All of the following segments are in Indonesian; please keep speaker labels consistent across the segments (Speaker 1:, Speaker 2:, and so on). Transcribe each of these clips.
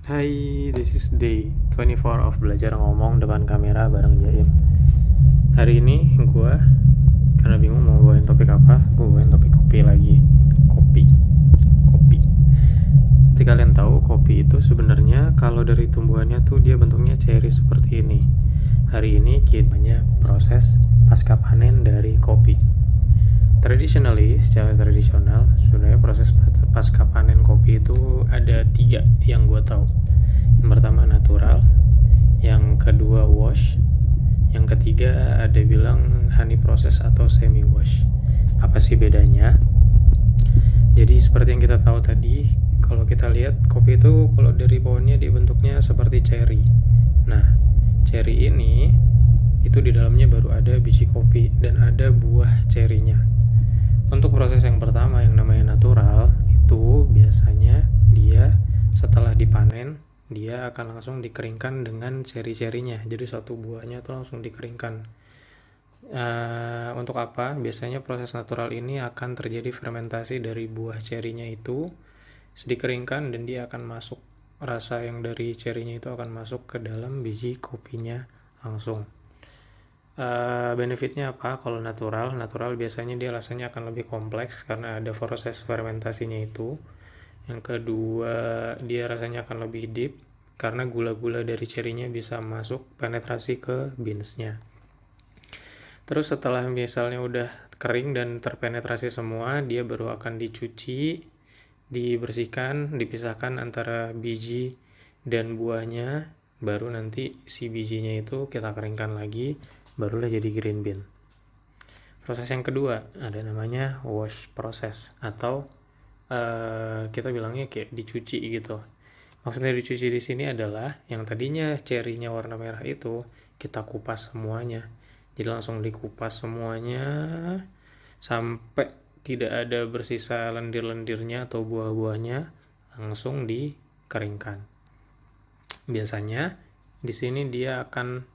Speaker 1: Hai, this is day 24 of belajar ngomong depan kamera bareng Jaim. Hari ini gue karena bingung mau bawain topik apa, gue bawain topik kopi lagi. Kopi. Seperti kalian tahu, kopi itu sebenarnya kalau dari tumbuhannya tuh dia bentuknya cherry seperti ini. Hari ini kita banyak proses pasca panen dari kopi. Secara tradisional, sebenarnya proses pasca panen kopi itu ada 3 yang gue tahu. Yang pertama natural, yang kedua wash, yang ketiga ada bilang honey process atau semi wash. Apa sih bedanya? Jadi seperti yang kita tahu tadi, kalau kita lihat kopi itu kalau dari pohonnya dia bentuknya seperti cherry. Nah, cherry ini itu di dalamnya baru ada biji kopi dan ada buah cherry-nya. Untuk proses yang pertama yang namanya natural, itu biasanya dia setelah dipanen, dia akan langsung dikeringkan dengan cherry-cherry-nya. Jadi satu buahnya tuh langsung dikeringkan. Untuk apa? Biasanya proses natural ini akan terjadi fermentasi dari buah cherry-nya itu, dikeringkan dan dia akan masuk. Rasa yang dari cherry-nya itu akan masuk ke dalam biji kopinya langsung. Benefitnya apa? Kalau natural biasanya dia rasanya akan lebih kompleks karena ada proses fermentasinya itu. Yang kedua, dia rasanya akan lebih deep karena gula-gula dari cherry-nya bisa masuk penetrasi ke beans-nya. Terus setelah misalnya udah kering dan terpenetrasi semua, dia baru akan dicuci, dibersihkan, dipisahkan antara biji dan buahnya, baru nanti si bijinya itu kita keringkan lagi, barulah jadi green bean. Proses yang kedua ada namanya wash process atau kita bilangnya kayak dicuci gitu. Maksudnya dicuci di sini adalah yang tadinya cherry-nya warna merah itu kita kupas semuanya. Jadi langsung dikupas semuanya sampai tidak ada bersisa lendir-lendirnya atau buah-buahnya, langsung dikeringkan. Biasanya di sini dia akan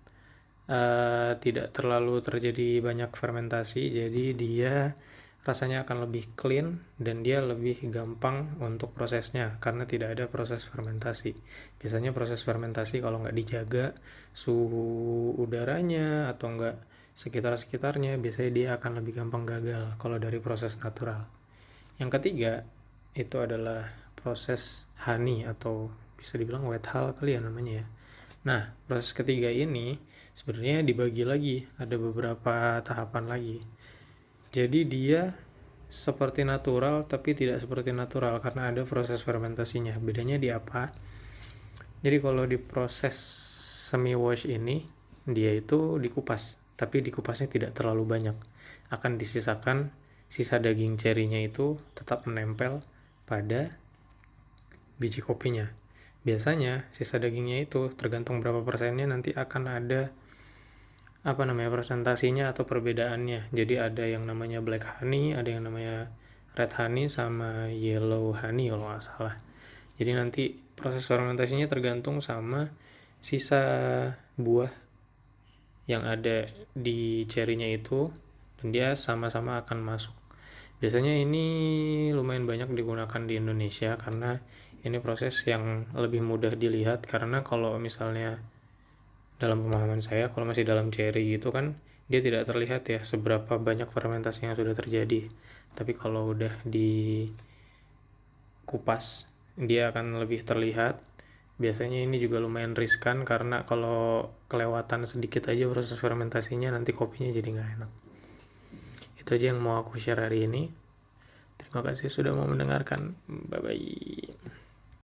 Speaker 1: tidak terlalu terjadi banyak fermentasi, jadi dia rasanya akan lebih clean dan dia lebih gampang untuk prosesnya karena tidak ada proses fermentasi. Biasanya proses fermentasi kalau nggak dijaga suhu udaranya atau nggak sekitar-sekitarnya, biasanya dia akan lebih gampang gagal kalau dari proses natural. Yang ketiga itu adalah proses honey atau bisa dibilang wet hull kali ya namanya ya. Nah, proses ketiga ini sebenarnya dibagi lagi, ada beberapa tahapan lagi. Jadi dia seperti natural tapi tidak seperti natural karena ada proses fermentasinya. Bedanya di apa? Jadi kalau di proses semi wash ini dia itu dikupas, tapi dikupasnya tidak terlalu banyak. Akan disisakan sisa daging cherry-nya itu tetap menempel pada biji kopinya. Biasanya sisa dagingnya itu tergantung berapa persennya nanti akan ada presentasinya atau perbedaannya. Jadi ada yang namanya black honey, ada yang namanya red honey sama yellow honey kalau nggak salah. Jadi nanti proses fermentasinya tergantung sama sisa buah yang ada di cherry-nya itu dan dia sama-sama akan masuk. Biasanya ini lumayan banyak digunakan di Indonesia karena ini proses yang lebih mudah dilihat, karena kalau misalnya dalam pemahaman saya kalau masih dalam cherry gitu kan dia tidak terlihat ya seberapa banyak fermentasi yang sudah terjadi, tapi kalau udah dikupas dia akan lebih terlihat. Biasanya ini juga lumayan riskan karena kalau kelewatan sedikit aja proses fermentasinya nanti kopinya jadi nggak enak. Itu aja yang mau aku share hari ini. Terima kasih sudah mau mendengarkan. Bye bye.